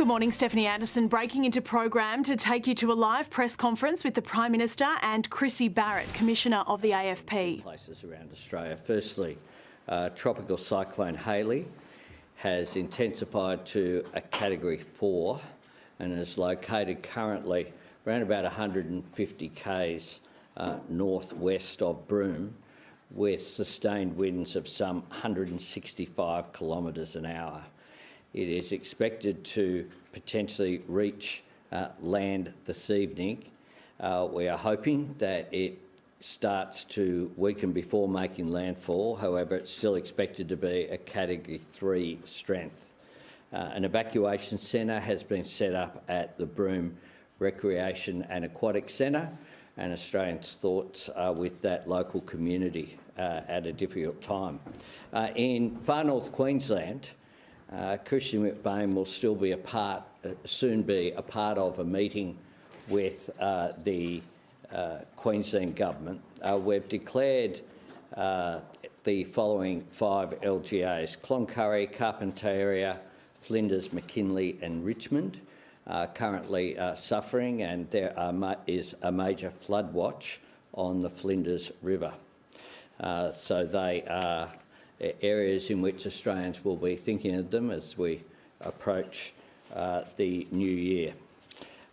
Good morning, Stephanie Anderson, breaking into program to take you to a live press conference with the Prime Minister and Chrissy Barrett, Commissioner of the AFP. Places around Australia. Firstly, Tropical Cyclone Hayley has intensified to a Category 4 and is located currently around about 150 k's northwest of Broome, with sustained winds of some 165 kilometres an hour. It is expected to potentially reach land this evening. We are hoping that it starts to weaken before making landfall. However, it's still expected to be a Category 3 strength. An evacuation centre has been set up at the Broome Recreation and Aquatic Centre, and Australians' thoughts are with that local community at a difficult time. In far north Queensland, Christian McBain will still be soon be a part of a meeting with the Queensland Government. We've declared the following 5 LGAs: Cloncurry, Carpentaria, Flinders, McKinley and Richmond currently suffering, and there is a major flood watch on the Flinders River. So they are areas in which Australians will be thinking of them as we approach the new year.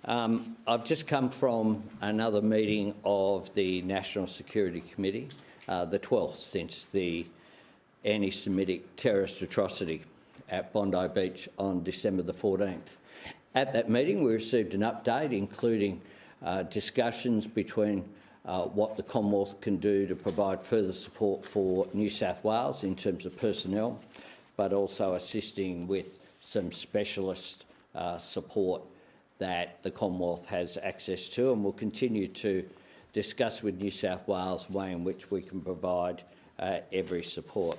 I've just come from another meeting of the National Security Committee, the 12th since the anti-Semitic terrorist atrocity at Bondi Beach on December the 14th. At that meeting, we received an update, including discussions between what the Commonwealth can do to provide further support for New South Wales in terms of personnel, but also assisting with some specialist support that the Commonwealth has access to, and we'll continue to discuss with New South Wales the way in which we can provide every support.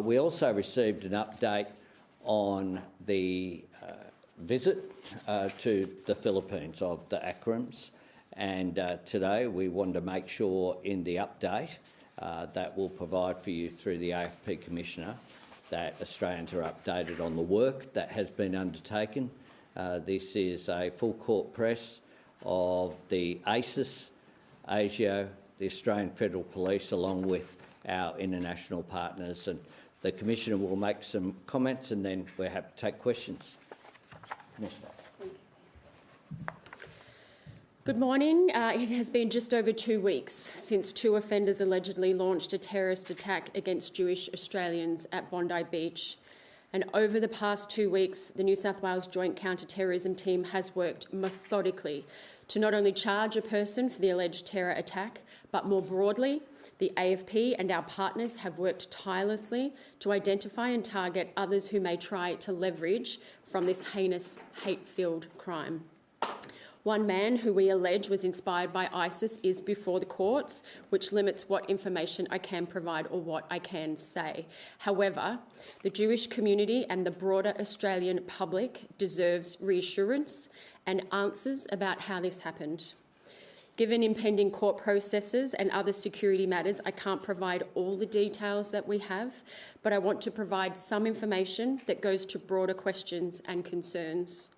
We also received an update on the visit to the Philippines of the Akrams. And today we wanted to make sure in the update that we'll provide for you through the AFP Commissioner that Australians are updated on the work that has been undertaken. This is a full court press of the ASIS, ASIO, the Australian Federal Police, along with our international partners. And the Commissioner will make some comments and then we're happy to take questions. Commissioner. Good morning. It has been just over 2 weeks since 2 offenders allegedly launched a terrorist attack against Jewish Australians at Bondi Beach. And over the past 2 weeks, the New South Wales Joint Counter-Terrorism Team has worked methodically to not only charge a person for the alleged terror attack, but more broadly, the AFP and our partners have worked tirelessly to identify and target others who may try to leverage from this heinous, hate-filled crime. One man who we allege was inspired by ISIS is before the courts, which limits what information I can provide or what I can say. However, the Jewish community and the broader Australian public deserves reassurance and answers about how this happened. Given impending court processes and other security matters, I can't provide all the details that we have, but I want to provide some information that goes to broader questions and concerns.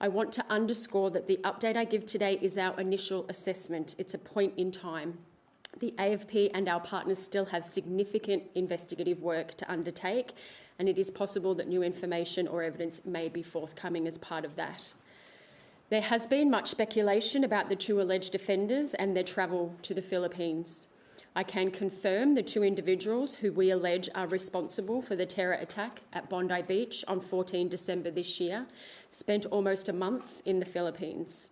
I want to underscore that the update I give today is our initial assessment. It's a point in time. The AFP and our partners still have significant investigative work to undertake, and it is possible that new information or evidence may be forthcoming as part of that. There has been much speculation about the 2 alleged offenders and their travel to the Philippines. I can confirm the 2 individuals who we allege are responsible for the terror attack at Bondi Beach on 14 December this year spent almost a month in the Philippines.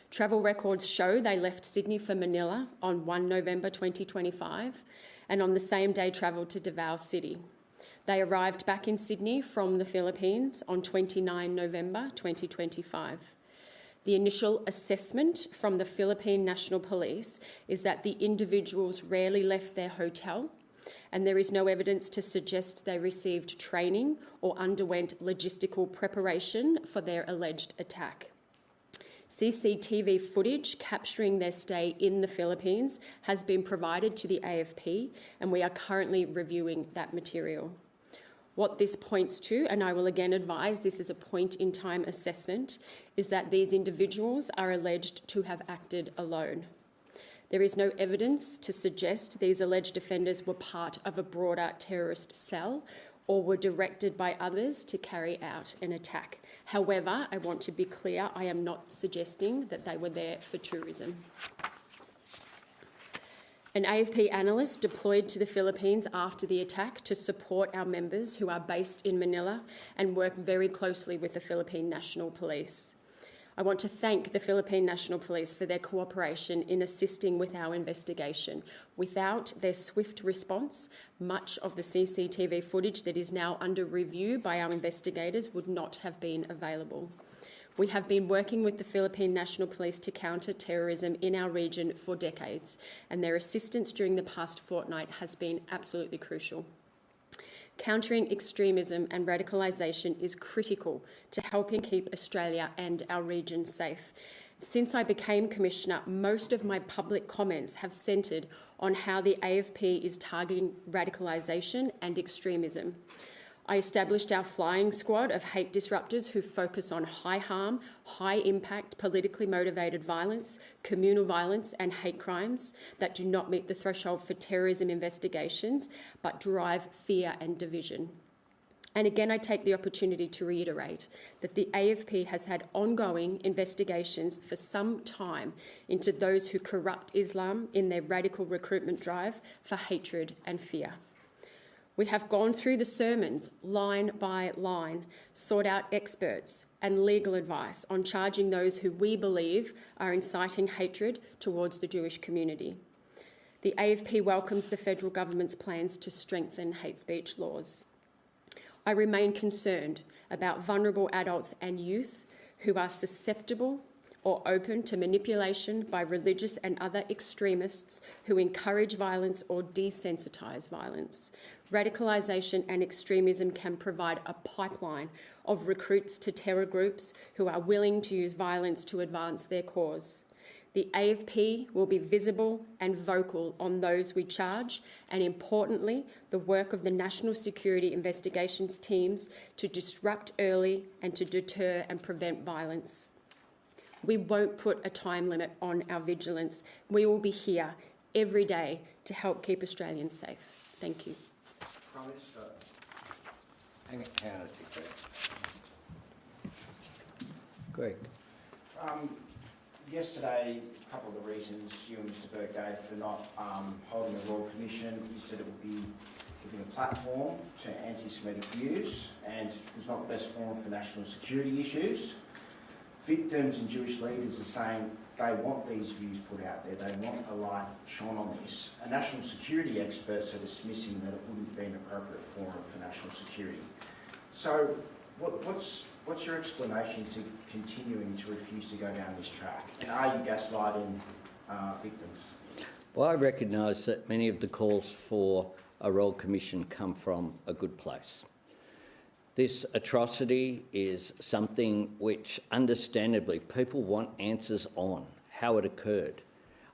Travel records show they left Sydney for Manila on 1 November 2025 and on the same day travelled to Davao City. They arrived back in Sydney from the Philippines on 29 November 2025. The initial assessment from the Philippine National Police is that the individuals rarely left their hotel, and there is no evidence to suggest they received training or underwent logistical preparation for their alleged attack. CCTV footage capturing their stay in the Philippines has been provided to the AFP, and we are currently reviewing that material. What this points to, and I will again advise this is a point-in-time assessment, is that these individuals are alleged to have acted alone. There is no evidence to suggest these alleged offenders were part of a broader terrorist cell or were directed by others to carry out an attack. However, I want to be clear, I am not suggesting that they were there for tourism. An AFP analyst deployed to the Philippines after the attack to support our members who are based in Manila and work very closely with the Philippine National Police. I want to thank the Philippine National Police for their cooperation in assisting with our investigation. Without their swift response, much of the CCTV footage that is now under review by our investigators would not have been available. We have been working with the Philippine National Police to counter terrorism in our region for decades, and their assistance during the past fortnight has been absolutely crucial. Countering extremism and radicalisation is critical to helping keep Australia and our region safe. Since I became Commissioner, most of my public comments have centred on how the AFP is targeting radicalisation and extremism. I established our flying squad of hate disruptors who focus on high harm, high impact, politically motivated violence, communal violence and hate crimes that do not meet the threshold for terrorism investigations but drive fear and division. And again, I take the opportunity to reiterate that the AFP has had ongoing investigations for some time into those who corrupt Islam in their radical recruitment drive for hatred and fear. We have gone through the sermons line by line, sought out experts and legal advice on charging those who we believe are inciting hatred towards the Jewish community. The AFP welcomes the federal government's plans to strengthen hate speech laws. I remain concerned about vulnerable adults and youth who are susceptible or open to manipulation by religious and other extremists who encourage violence or desensitise violence. Radicalisation and extremism can provide a pipeline of recruits to terror groups who are willing to use violence to advance their cause. The AFP will be visible and vocal on those we charge, and importantly, the work of the National Security Investigations teams to disrupt early and to deter and prevent violence. We won't put a time limit on our vigilance. We will be here every day to help keep Australians safe. Thank you. Prime Minister. Hang on, Greg. Yesterday, a couple of the reasons you and Mr Burke gave for not holding a Royal Commission, you said it would be giving a platform to anti-Semitic views and it was not the best forum for national security issues. Victims and Jewish leaders are saying they want these views put out there, they want a light shone on this. And national security experts are dismissing that it wouldn't have been an appropriate forum for national security. So what's your explanation to continuing to refuse to go down this track? And are you gaslighting victims? Well, I recognise that many of the calls for a Royal Commission come from a good place. This atrocity is something which, understandably, people want answers on, how it occurred.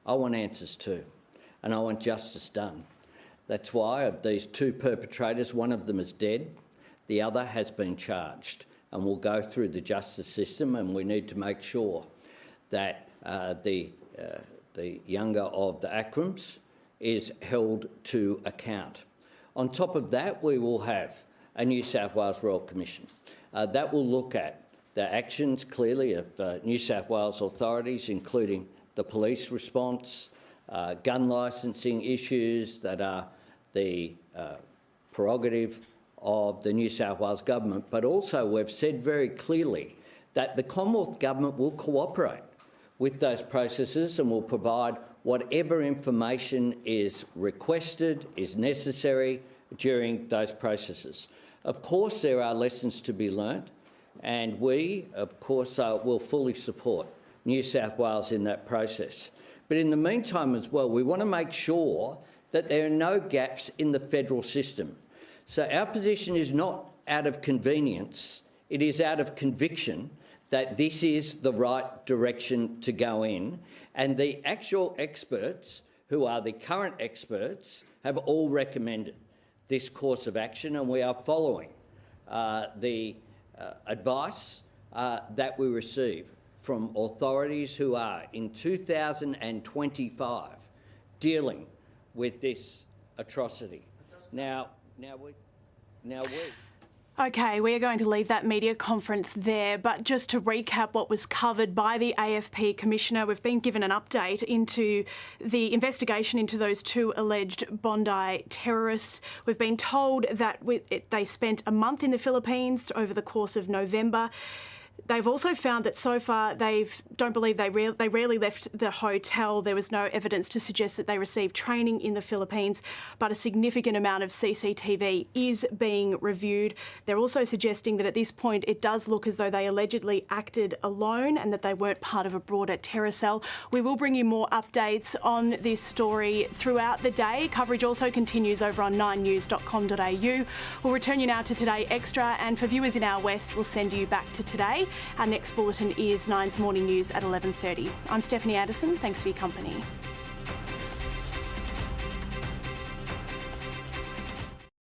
I want answers too, and I want justice done. That's why of these two perpetrators, one of them is dead, the other has been charged, and will go through the justice system, and we need to make sure that the younger of the Akrams is held to account. On top of that, we will have a New South Wales Royal Commission. That will look at the actions, clearly, of New South Wales authorities, including the police response, gun licensing issues that are the prerogative of the New South Wales Government, but also we've said very clearly that the Commonwealth Government will cooperate with those processes and will provide whatever information is requested, is necessary during those processes. Of course, there are lessons to be learnt, and we, of course, will fully support New South Wales in that process. But in the meantime as well, we want to make sure that there are no gaps in the federal system. So our position is not out of convenience, it is out of conviction that this is the right direction to go in, and the actual experts, who are the current experts, have all recommended this course of action, and we are following the advice that we receive from authorities who are in 2025 dealing with this atrocity. Now we. Okay, we are going to leave that media conference there, but just to recap what was covered by the AFP Commissioner, we've been given an update into the investigation into those two alleged Bondi terrorists. We've been told that they spent a month in the Philippines over the course of November. They've also found that so far they rarely left the hotel. There was no evidence to suggest that they received training in the Philippines, but a significant amount of CCTV is being reviewed. They're also suggesting that at this point it does look as though they allegedly acted alone and that they weren't part of a broader terror cell. We will bring you more updates on this story throughout the day. Coverage also continues over on 9news.com.au. We'll return you now to Today Extra, and for viewers in our West, we'll send you back to Today. Our next bulletin is 9's Morning News at 11:30. I'm Stephanie Anderson. Thanks for your company.